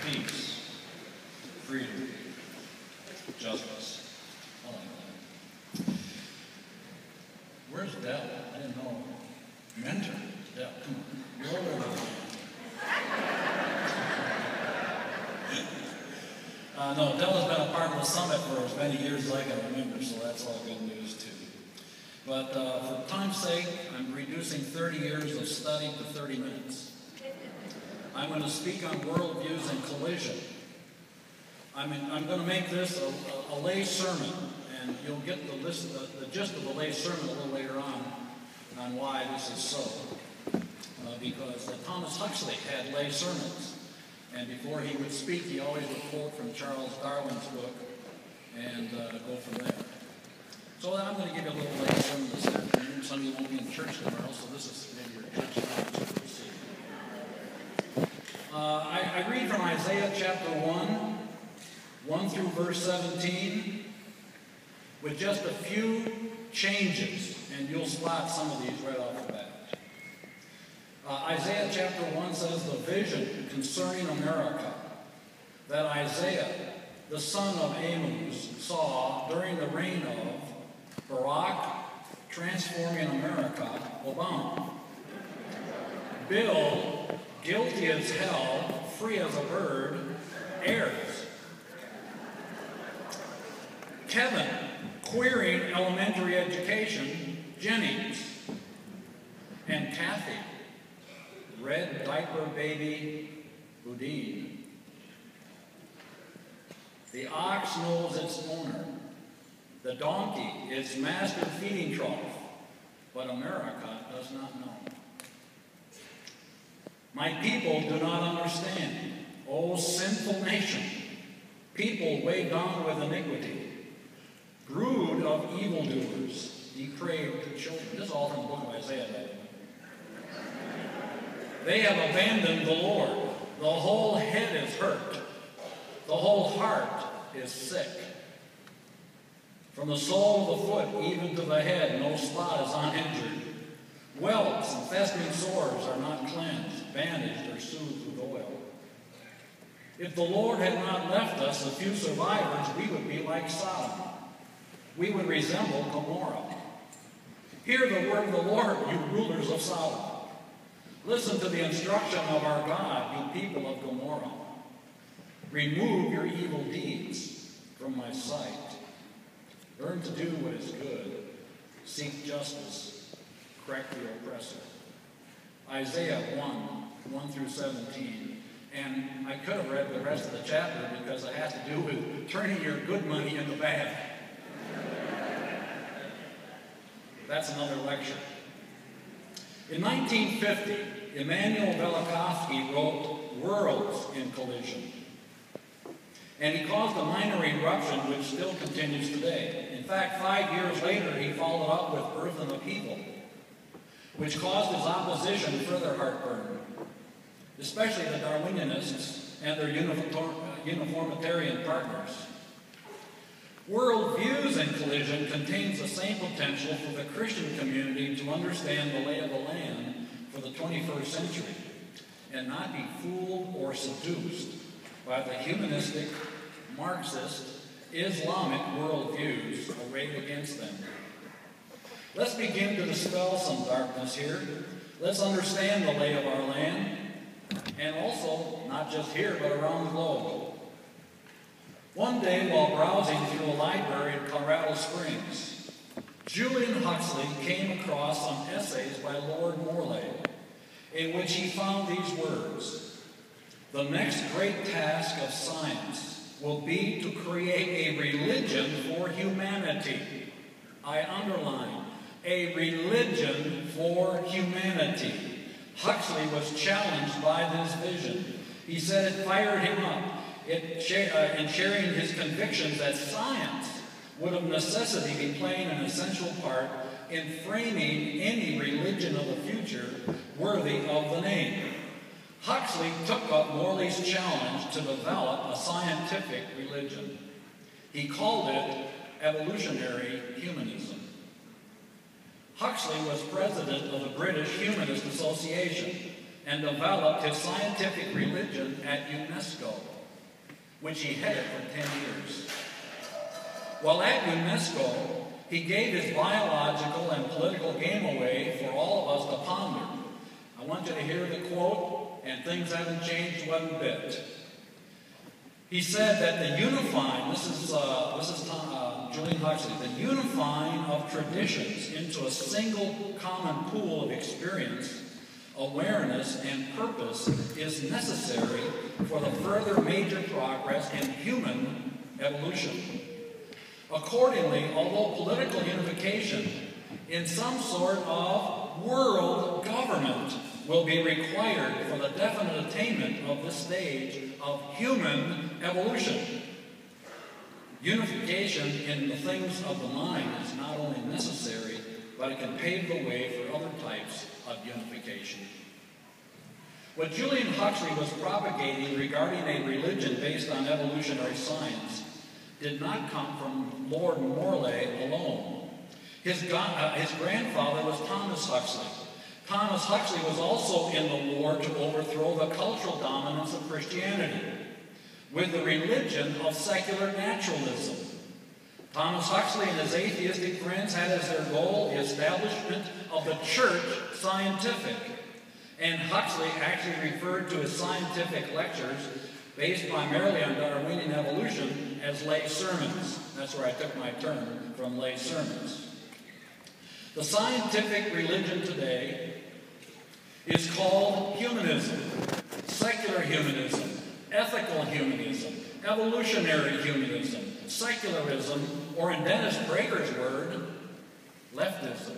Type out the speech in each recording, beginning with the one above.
peace, freedom, justice. I like that. Where's Dell? I didn't know. Mentor. Dell, come on. You're over there. No, Dell has been a part of the summit for as many years as I can remember, so that's all good news too. But for time's sake, I'm reducing 30 years of study to 30 minutes. I'm going to speak on worldviews and collision. I'm going to make this a lay sermon, and you'll get the gist of the lay sermon a little later on why this is so. Because Thomas Huxley had lay sermons, and before he would speak, he always would quote from Charles Darwin's book and go from there. So I'm going to give you a little lay sermon this afternoon. Some of you won't be in church tomorrow, so this is maybe your church sermon. I read from Isaiah chapter 1 through verse 17, with just a few changes, and you'll spot some of these right off the bat. Isaiah chapter 1 says, the vision concerning America that Isaiah, the son of Amos, saw during the reign of Barack, transforming America, Obama. Bill, guilty as hell, free as a bird, Ayers. Kevin, queering elementary education, Jennings. And Kathy, red diaper baby, Boudin. The ox knows its owner. The donkey, its master feeding trough. But America does not know. My people do not understand. O sinful nation, people weighed down with iniquity, brood of evildoers, depraved children. This is all from the book of Isaiah. They have abandoned the Lord. The whole head is hurt. The whole heart is sick. From the sole of the foot even to the head, no spot is uninjured. Welts and festering sores are not cleansed, bandaged, or soothed with oil. If the Lord had not left us a few survivors, we would be like Sodom. We would resemble Gomorrah. Hear the word of the Lord, you rulers of Sodom. Listen to the instruction of our God, you people of Gomorrah. Remove your evil deeds from my sight. Learn to do what is good. Seek justice. Correct the oppressor. Isaiah 1 through 17. And I could have read the rest of the chapter because it has to do with turning your good money into bad. That's another lecture. In 1950, Immanuel Velikovsky wrote Worlds in Collision. And he caused a minor eruption which still continues today. In fact, 5 years later, he followed up with Earth and the People, which caused his opposition further heartburn, especially the Darwinianists and their uniformitarian partners. Worldviews in Collision contains the same potential for the Christian community to understand the lay of the land for the 21st century and not be fooled or seduced by the humanistic, Marxist, Islamic worldviews arrayed against them. Let's begin to dispel some darkness here. Let's understand the lay of our land, and also, not just here, but around the globe. One day, while browsing through a library in Colorado Springs, Julian Huxley came across some essays by Lord Morley, in which he found these words: the next great task of science will be to create a religion for humanity. I underline, a religion for humanity. Huxley was challenged by this vision. He said it fired him up in sharing his convictions that science would of necessity be playing an essential part in framing any religion of the future worthy of the name. Huxley took up Morley's challenge to develop a scientific religion. He called it evolutionary humanism. Huxley was president of the British Humanist Association, and developed his scientific religion at UNESCO, which he headed for 10 years. While at UNESCO, he gave his biological and political game away for all of us to ponder. I want you to hear the quote, and things haven't changed one bit. He said that the unifying, this is Julian Huxley, the unifying of traditions into a single common pool of experience, awareness, and purpose is necessary for the further major progress in human evolution. Accordingly, although political unification in some sort of world government will be required for the definite attainment of this stage of human evolution, unification in the things of the mind is not only necessary, but it can pave the way for other types of unification. What Julian Huxley was propagating regarding a religion based on evolutionary science did not come from Lord Morley alone. His grandfather was Thomas Huxley. Thomas Huxley was also in the war to overthrow the cultural dominance of Christianity with the religion of secular naturalism. Thomas Huxley and his atheistic friends had as their goal the establishment of the church scientific. And Huxley actually referred to his scientific lectures, based primarily on Darwinian evolution, as lay sermons. That's where I took my term from, lay sermons. The scientific religion today is called humanism, secular humanism, ethical humanism, evolutionary humanism, secularism, or in Dennis Prager's word, leftism.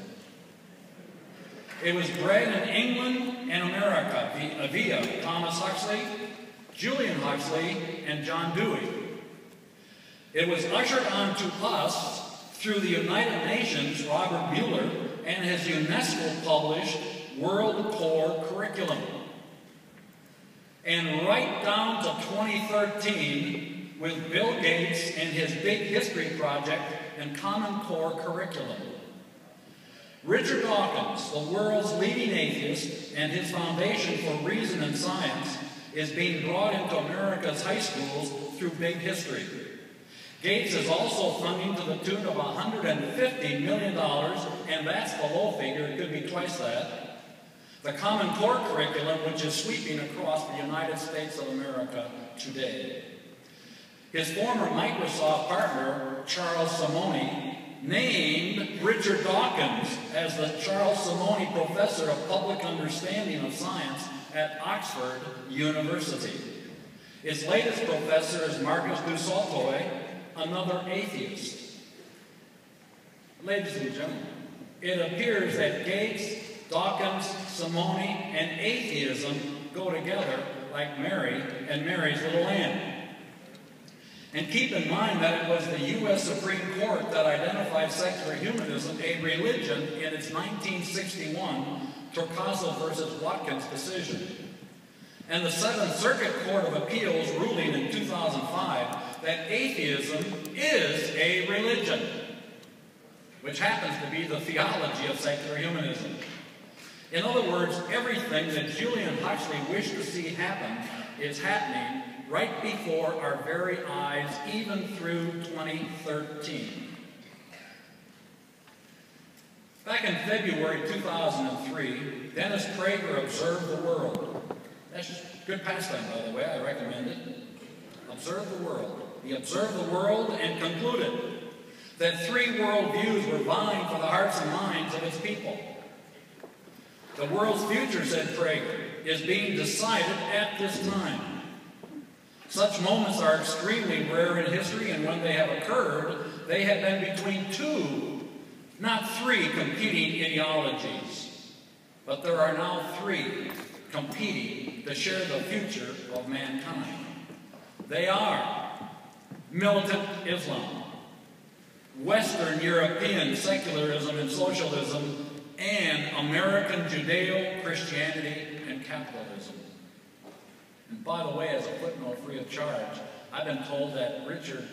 It was bred in England and America via Thomas Huxley, Julian Huxley, and John Dewey. It was ushered onto us through the United Nations, Robert Mueller, and his UNESCO-published World Core Curriculum. And right down to 2013 with Bill Gates and his Big History Project and Common Core Curriculum. Richard Dawkins, the world's leading atheist, and his foundation for reason and science is being brought into America's high schools through Big History. Gates is also funding to the tune of $150 million, and that's the low figure, it could be twice that. The Common Core Curriculum, which is sweeping across the United States of America today. His former Microsoft partner, Charles Simonyi, named Richard Dawkins as the Charles Simonyi Professor of Public Understanding of Science at Oxford University. His latest professor is Marcus du Sautoy, another atheist. Ladies and gentlemen, it appears that Gates, Dawkins, Simonyi, and atheism go together like Mary and Mary's little lamb. And keep in mind that it was the U.S. Supreme Court that identified secular humanism a religion in its 1961 Torcaso versus Watkins decision. And the Seventh Circuit Court of Appeals ruling in 2005 that atheism is a religion, which happens to be the theology of secular humanism. In other words, everything that Julian Huxley wished to see happen is happening right before our very eyes, even through 2013. Back in February 2003, Dennis Prager observed the world. That's just good pastime, by the way, I recommend it. Observe the world. He observed the world and concluded that three worldviews were vying for the hearts and minds of its people. The world's future, said Prager, is being decided at this time. Such moments are extremely rare in history, and when they have occurred, they have been between two, not three, competing ideologies. But there are now three competing to share the future of mankind. They are militant Islam, Western European secularism and socialism, and American Judeo-Christianity and capitalism. And by the way, as a footnote free of charge, I've been told that Richard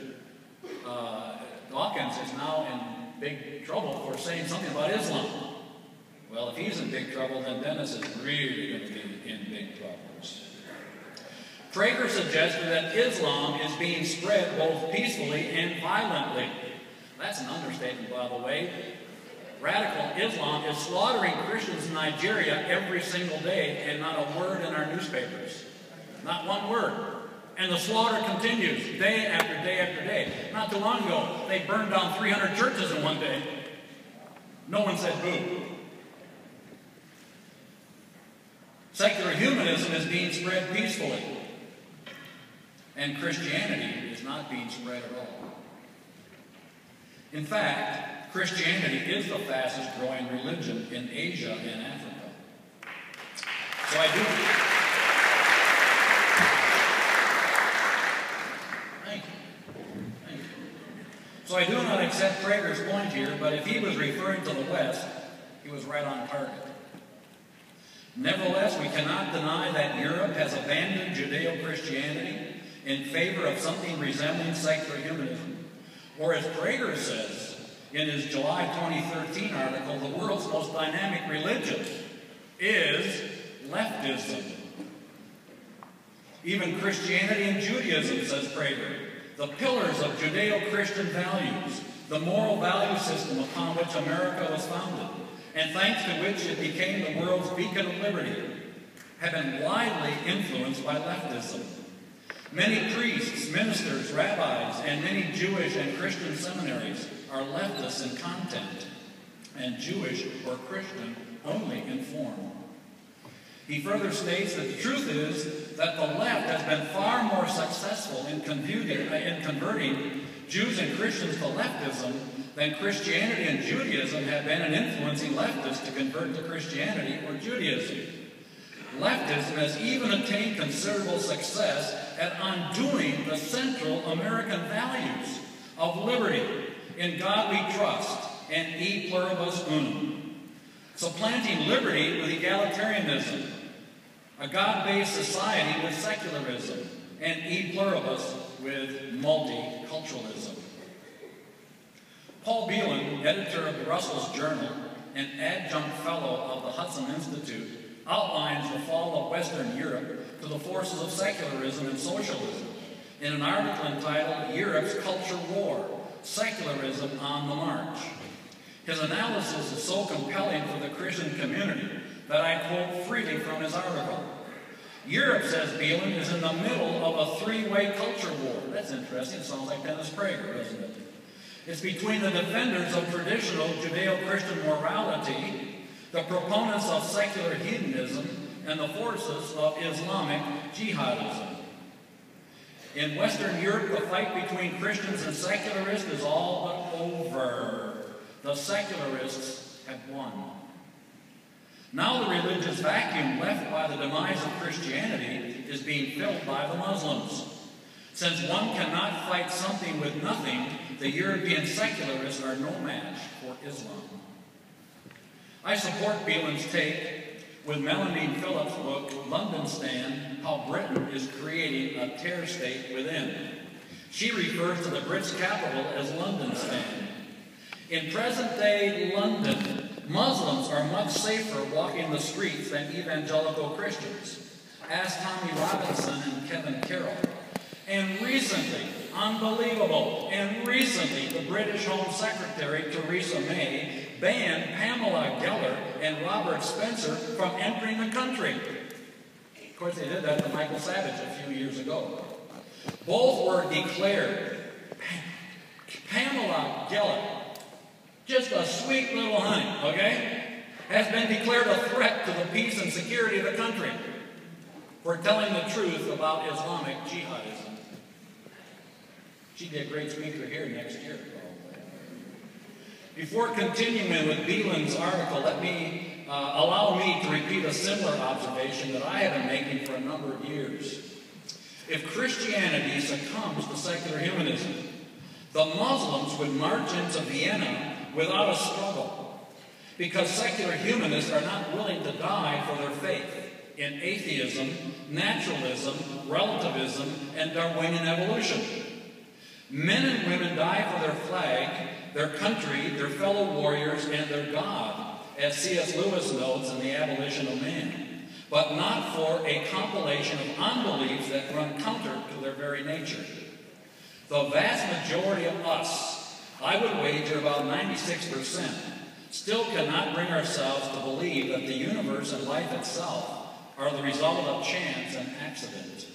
Dawkins is now in big trouble for saying something about Islam. Well, if he's in big trouble, then Dennis is really going to be in big trouble. Prager suggested that Islam is being spread both peacefully and violently. That's an understatement, by the way. Radical Islam is slaughtering Christians in Nigeria every single day, and not a word in our newspapers. Not one word. And the slaughter continues day after day after day. Not too long ago, they burned down 300 churches in one day. No one said boo. Secular humanism is being spread peacefully, and Christianity is not being spread at all. In fact, Christianity is the fastest growing religion in Asia and Africa. So I do... Thank you. So I do not accept Prager's point here, but if he was referring to the West, he was right on target. Nevertheless, we cannot deny that Europe has abandoned Judeo-Christianity in favor of something resembling secular humanism. Or as Prager says in his July 2013 article, the world's most dynamic religion is leftism. Even Christianity and Judaism, says Prager, the pillars of Judeo-Christian values, the moral value system upon which America was founded, and thanks to which it became the world's beacon of liberty, have been widely influenced by leftism. Many priests, ministers, rabbis, and many Jewish and Christian seminaries are leftists in content, and Jewish or Christian only in form. He further states that the truth is that the left has been far more successful in converting Jews and Christians to leftism than Christianity and Judaism have been in influencing leftists to convert to Christianity or Judaism. Leftism has even attained considerable success at undoing the central American values of liberty, in God we trust, and e pluribus unum, supplanting liberty with egalitarianism, a God-based society with secularism, and e pluribus with multiculturalism. Paul Beelan, editor of the Brussels Journal and adjunct fellow of the Hudson Institute, outlines the fall of Western Europe to the forces of secularism and socialism in an article entitled Europe's Culture War, Secularism on the March. His analysis is so compelling for the Christian community that I quote freely from his article. Europe, says Beelan, is in the middle of a three-way culture war. That's interesting. It sounds like Dennis Prager, doesn't it? It's between the defenders of traditional Judeo-Christian morality, the proponents of secular hedonism, and the forces of Islamic jihadism. In Western Europe, the fight between Christians and secularists is all but over. The secularists have won. Now the religious vacuum left by the demise of Christianity is being filled by the Muslims. Since one cannot fight something with nothing, the European secularists are no match for Islam. I support Beelan's take with Melanie Phillips' book, London Stand, How Britain is Creating a Terror State Within. She refers to the Brits' capital as London Stand. In present-day London, Muslims are much safer walking the streets than evangelical Christians. Ask Tommy Robinson and Kevin Carroll. And recently, unbelievable, and recently the British Home Secretary, Theresa May, banned Pamela Geller and Robert Spencer from entering the country. Of course, they did that to Michael Savage a few years ago. Both were declared. Pamela Geller, just a sweet little honey, okay, has been declared a threat to the peace and security of the country for telling the truth about Islamic jihadism. She'd be a great speaker here next year, probably. Before continuing with Beelan's article, allow me to repeat a similar observation that I have been making for a number of years. If Christianity succumbs to secular humanism, the Muslims would march into Vienna without a struggle, because secular humanists are not willing to die for their faith in atheism, naturalism, relativism, and Darwinian evolution. Men and women die for their flag, their country, their fellow warriors, and their God, as C.S. Lewis notes in The Abolition of Man, but not for a compilation of unbeliefs that run counter to their very nature. The vast majority of us, I would wager about 96%, still cannot bring ourselves to believe that the universe and life itself are the result of chance and accident,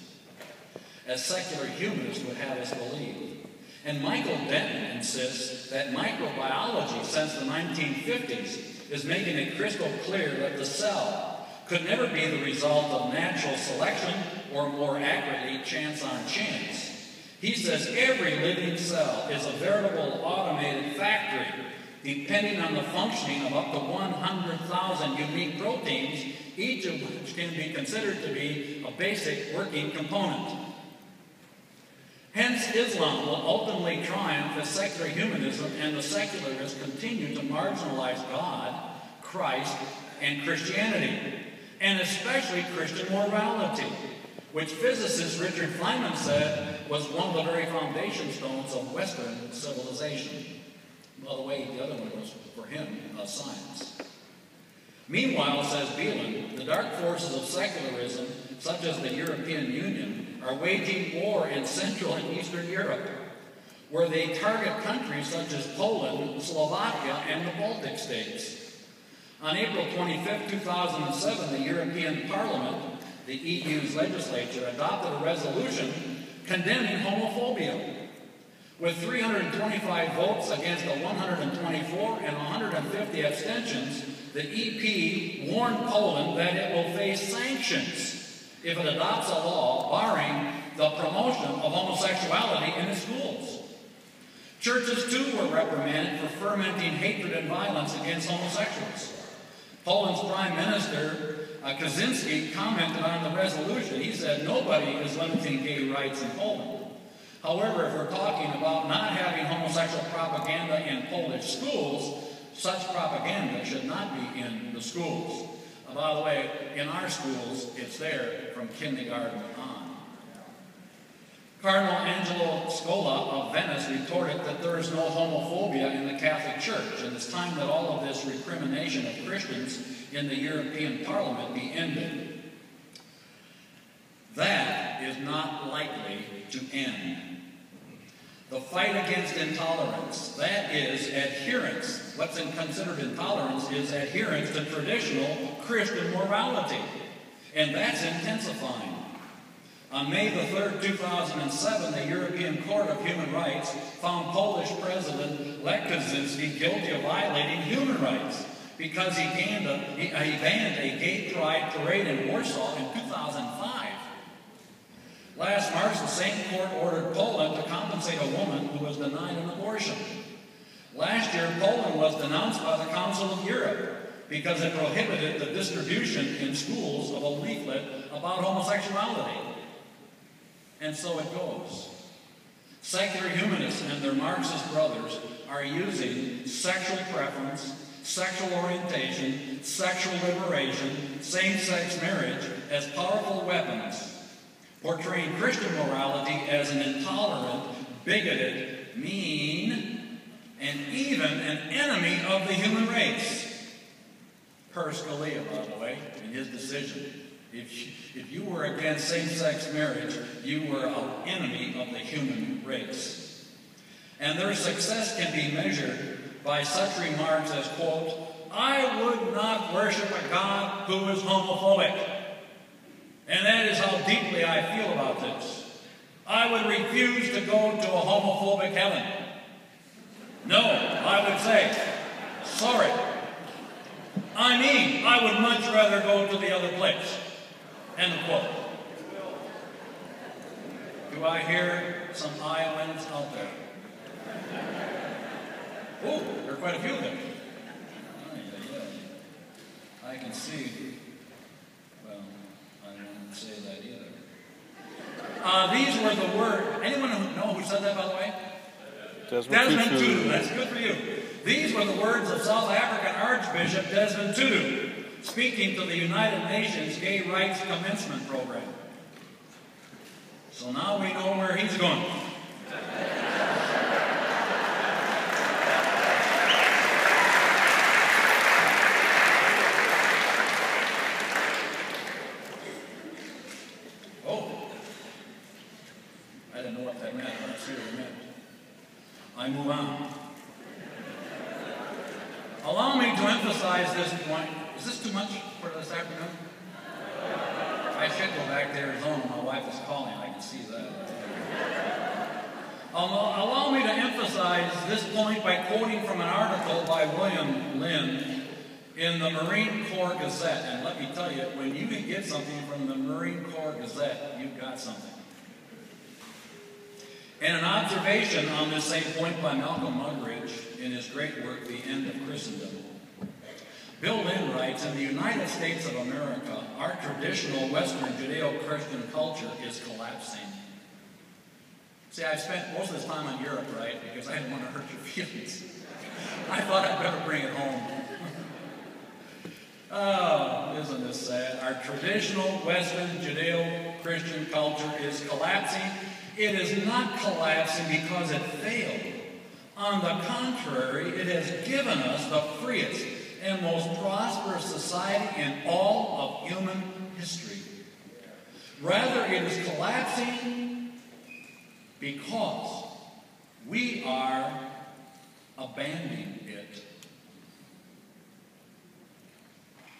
as secular humanists would have us believe. And Michael Denton insists that microbiology since the 1950s is making it crystal clear that the cell could never be the result of natural selection or, more accurately, chance on chance. He says every living cell is a veritable automated factory depending on the functioning of up to 100,000 unique proteins, each of which can be considered to be a basic working component. Hence, Islam will ultimately triumph as secular humanism and the secularists continue to marginalize God, Christ, and Christianity, and especially Christian morality, which physicist Richard Feynman said was one of the very foundation stones of Western civilization. By the way, the other one was, for him, science. Meanwhile, says Beelan, the dark forces of secularism, such as the European Union, are waging war in Central and Eastern Europe, where they target countries such as Poland, Slovakia, and the Baltic states. On April 25, 2007, the European Parliament, the EU's legislature, adopted a resolution condemning homophobia. With 325 votes against the 124 and 150 abstentions, the EP warned Poland that it will face sanctions if it adopts a law barring the promotion of homosexuality in its schools. Churches, too, were reprimanded for fermenting hatred and violence against homosexuals. Poland's Prime Minister, Kaczynski, commented on the resolution. He said, "Nobody is limiting gay rights in Poland. However, if we're talking about not having homosexual propaganda in Polish schools, such propaganda should not be in the schools." By the way, in our schools, it's there from kindergarten on. Cardinal Angelo Scola of Venice retorted that there is no homophobia in the Catholic Church, and it's time that all of this recrimination of Christians in the European Parliament be ended. That is not likely to end. The fight against intolerance, that is adherence. What's considered intolerance is adherence to traditional Christian morality, and that's intensifying. On May the 3rd, 2007, the European Court of Human Rights found Polish President Lech Kaczynski guilty of violating human rights because he banned a gay pride parade in Warsaw in 2005. Last March, the same court ordered Poland to compensate a woman who was denied an abortion. Last year, Poland was denounced by the Council of Europe because it prohibited the distribution in schools of a leaflet about homosexuality. And so it goes. Secular humanists and their Marxist brothers are using sexual preference, sexual orientation, sexual liberation, same-sex marriage as powerful weapons, portraying Christian morality as an intolerant, bigoted, mean, and even an enemy of the human race. Per Scalia, by the way, in his decision, if you were against same-sex marriage, you were an enemy of the human race. And their success can be measured by such remarks as, quote, "I would not worship a God who is homophobic. And that is how deeply I feel about this. I would refuse to go to a homophobic heaven. No, I would say, sorry. I mean, I would much rather go to the other place." End of quote. Do I hear some Iowans out there? Oh, there are quite a few of them. I can see. Well, I won't say that either. These were the words. Anyone know who said that, by the way? Desmond Tutu. That's good for you. These were the words of South African Archbishop Desmond Tutu, speaking to the United Nations Gay Rights Commencement Program. So now we know where he's going. I didn't know what that meant, but that's what it meant. I move on. Allow me to emphasize this point. Is this too much for this afternoon? I should go back to Arizona. My wife is calling. I can see that. Allow me to emphasize this point by quoting from an article by William Lynn in the Marine Corps Gazette. And let me tell you, when you can get something from the Marine Corps Gazette, you've got something. And an observation on this same point by Malcolm Muggeridge in his great work, The End of Christendom. Bill Lynn writes, in the United States of America, our traditional Western Judeo-Christian culture is collapsing. See, I've spent most of this time on Europe, right, because I didn't want to hurt your feelings. I thought I'd better bring it home. Oh, isn't this sad? Our traditional Western Judeo-Christian culture is collapsing. It is not collapsing because it failed. On the contrary, it has given us the freest and most prosperous society in all of human history. Rather, it is collapsing because we are abandoning it.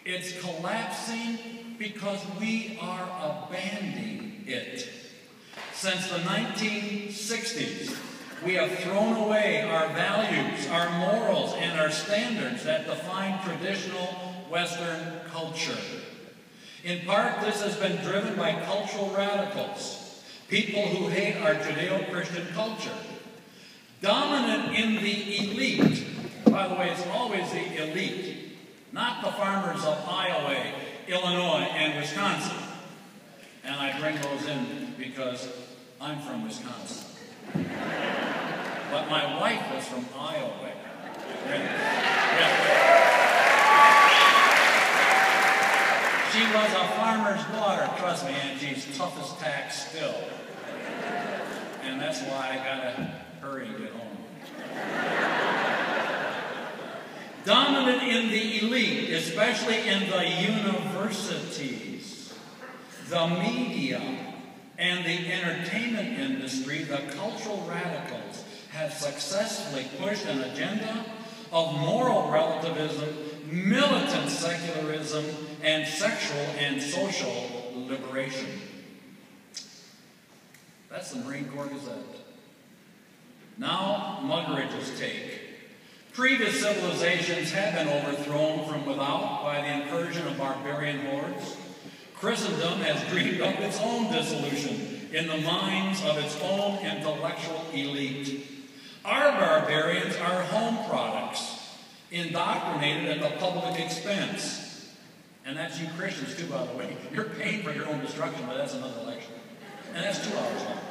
It's collapsing because we are abandoning it. Since the 1960s, we have thrown away our values, our morals, and our standards that define traditional Western culture. In part, this has been driven by cultural radicals, people who hate our Judeo-Christian culture. Dominant in the elite, by the way, it's always the elite, not the farmers of Iowa, Illinois, and Wisconsin. And I bring those in because I'm from Wisconsin. But my wife was from Iowa. Yeah. She was a farmer's daughter, trust me, and she's tough as tacks still. And that's why I gotta hurry and get home. Dominant in the elite, especially in the universities, the media, and the entertainment industry, the cultural radicals have successfully pushed an agenda of moral relativism, militant secularism, and sexual and social liberation. That's the Marine Corps Gazette. Now, Muggeridge's take. Previous civilizations have been overthrown from without by the incursion of barbarian hordes. Christendom has dreamed up its own dissolution in the minds of its own intellectual elite. Our barbarians are home products, indoctrinated at the public expense. And that's you Christians too, by the way. You're paying for your own destruction, but that's another lecture. And that's 2 hours long.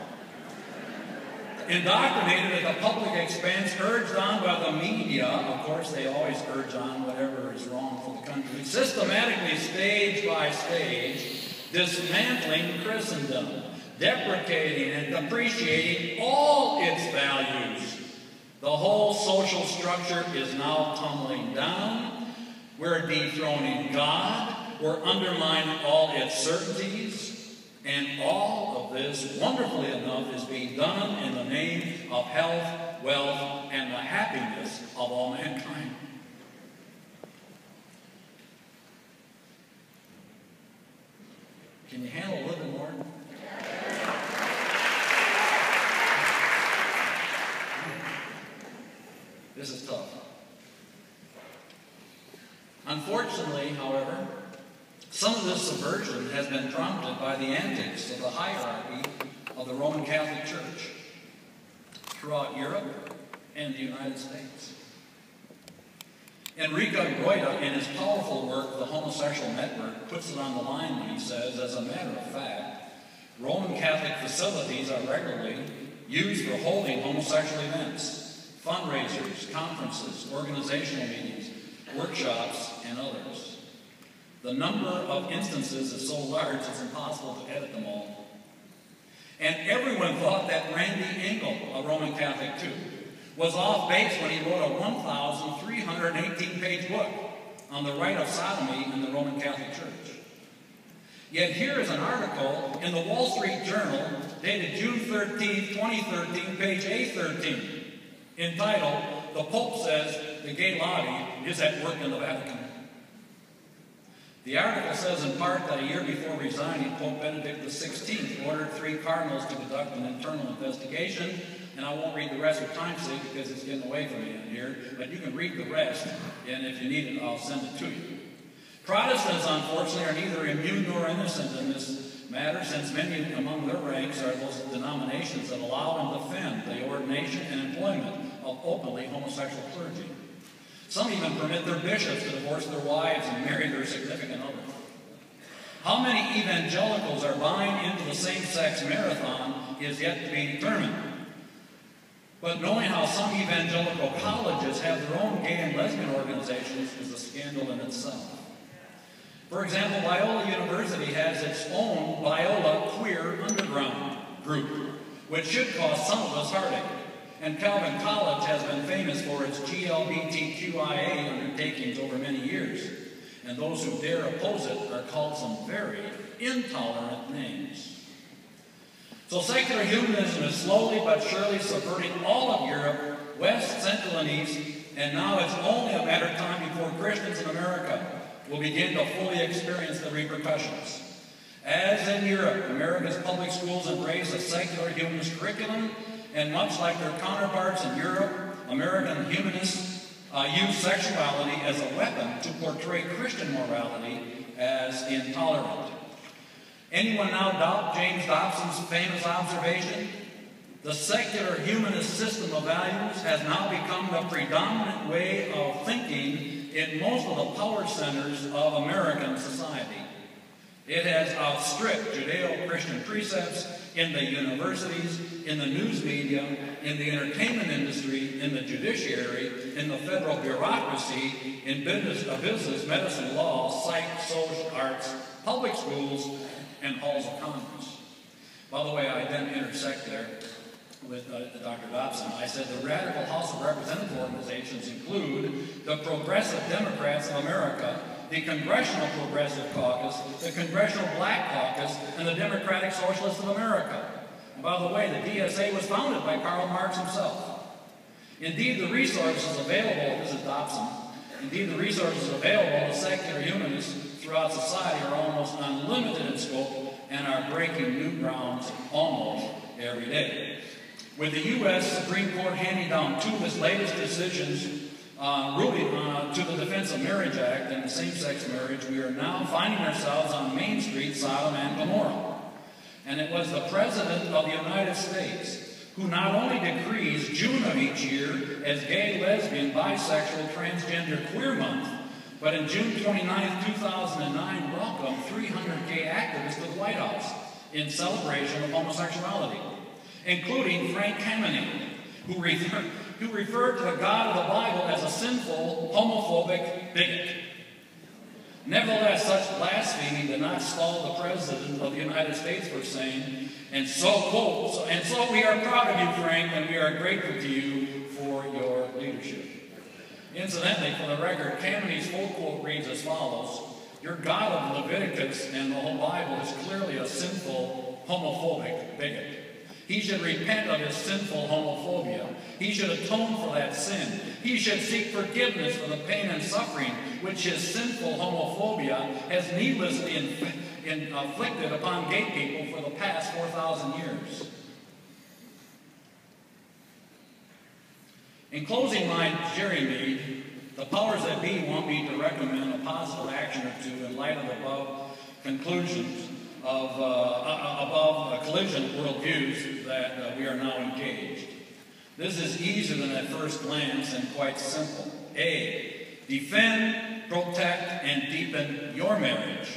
Indoctrinated at the public expense, urged on by the media, of course they always urge on whatever is wrong for the country, systematically stage by stage, dismantling Christendom, deprecating and depreciating all its values. The whole social structure is now tumbling down. We're dethroning God. We're undermining all its certainties. And all of this, wonderfully enough, is being done in the name of health, wealth, and the happiness of all mankind. Can you handle a little bit more? This is tough. Unfortunately, however, some of this subversion has been prompted by the antics of the hierarchy of the Roman Catholic Church throughout Europe and the United States. Enrico Goita, in his powerful work, The Homosexual Network, puts it on the line when he says, as a matter of fact, Roman Catholic facilities are regularly used for holding homosexual events, fundraisers, conferences, organizational meetings, workshops, and others. The number of instances is so large it's impossible to edit them all. And everyone thought that Randy Engel, a Roman Catholic too, was off base when he wrote a 1,318-page book on the rite of sodomy in the Roman Catholic Church. Yet here is an article in the Wall Street Journal dated June 13, 2013, page A13, entitled, "The Pope Says the Gay Lobby is at Work in the Vatican." The article says in part that a year before resigning, Pope Benedict XVI ordered 3 cardinals to conduct an internal investigation, and I won't read the rest for time's sake because it's getting away from me in here, but you can read the rest, and if you need it, I'll send it to you. Protestants, unfortunately, are neither immune nor innocent in this matter, since many among their ranks are those denominations that allow and defend the ordination and employment of openly homosexual clergy. Some even permit their bishops to divorce their wives and marry their significant others. How many evangelicals are buying into the same-sex marathon is yet to be determined. But knowing how some evangelical colleges have their own gay and lesbian organizations is a scandal in itself. For example, Biola University has its own Biola Queer Underground group, which should cause some of us heartache. And Calvin College has been famous for its GLBTQIA undertakings over many years. And those who dare oppose it are called some very intolerant names. So secular humanism is slowly but surely subverting all of Europe, West, Central, and East, and now it's only a matter of time before Christians in America will begin to fully experience the repercussions. As in Europe, America's public schools embrace a secular humanist curriculum, and much like their counterparts in Europe, American humanists use sexuality as a weapon to portray Christian morality as intolerant. Anyone now doubt James Dobson's famous observation? The secular humanist system of values has now become the predominant way of thinking in most of the power centers of American society. It has outstripped Judeo-Christian precepts in the universities, in the news media, in the entertainment industry, in the judiciary, in the federal bureaucracy, in business, medicine, law, psych, social arts, public schools, and halls of Congress. By the way, I then intersect there with Dr. Dobson. I said the radical House of Representative organizations include the Progressive Democrats of America, the Congressional Progressive Caucus, the Congressional Black Caucus, and the Democratic Socialists of America. And by the way, the DSA was founded by Karl Marx himself. Indeed, the resources available, this is Dobson, indeed the resources available to secular humanists throughout society are almost unlimited in scope and are breaking new grounds almost every day. With the U.S. Supreme Court handing down 2 of its latest decisions ruling to the Defense of Marriage Act and the same-sex marriage, we are now finding ourselves on Main Street, Sodom and Gomorrah. And it was the President of the United States who not only decrees June of each year as Gay, Lesbian, Bisexual, Transgender, Queer Month, but in June 29, 2009, welcomed 300 gay activists to the White House in celebration of homosexuality, including Frank Kameny, who referred to the God of the Bible as a sinful, homophobic bigot. Nevertheless, such blasphemy did not stall the President of the United States from saying, and so we are proud of you, Frank, and we are grateful to you for your leadership. Incidentally, for the record, Kameny's full quote reads as follows: "Your God of Leviticus and the whole Bible is clearly a sinful, homophobic bigot. He should repent of his sinful homophobia. He should atone for that sin. He should seek forgiveness for the pain and suffering which his sinful homophobia has needlessly inflicted upon gay people for the past 4,000 years." In closing my Jerry, the powers that be want me to recommend a positive action or 2 in light of the above conclusions of a collision of worldviews that we are now engaged. This is easier than at first glance and quite simple. A, defend, protect, and deepen your marriage.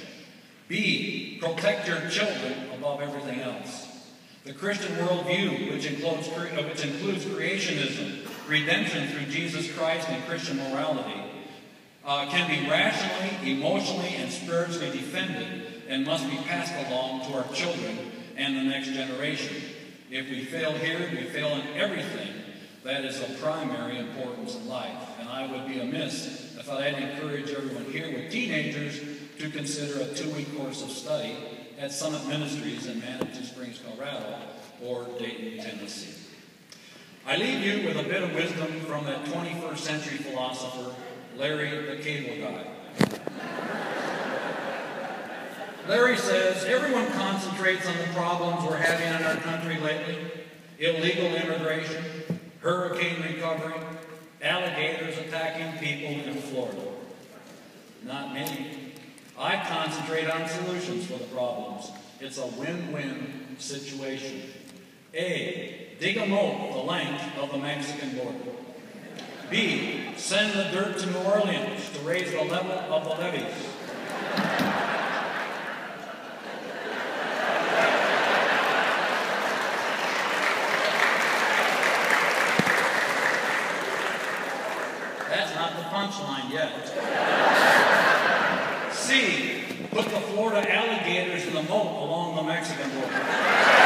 B, protect your children above everything else. The Christian worldview, which includes creationism, redemption through Jesus Christ, and Christian morality, can be rationally, emotionally, and spiritually defended and must be passed along to our children and the next generation. If we fail here, we fail in everything that is of primary importance in life. And I would be amiss if I didn't encourage everyone here with teenagers to consider a 2-week course of study at Summit Ministries in Manitou Springs, Colorado, or Dayton, Tennessee. I leave you with a bit of wisdom from that 21st century philosopher, Larry the Cable Guy. Larry says, everyone concentrates on the problems we're having in our country lately: illegal immigration, hurricane recovery, alligators attacking people in Florida. Not me. I concentrate on solutions for the problems. It's a win-win situation. A, dig a moat the length of the Mexican border. B, send the dirt to New Orleans to raise the level of the levees. That's not the punchline yet. C, put the Florida alligators in the moat along the Mexican border.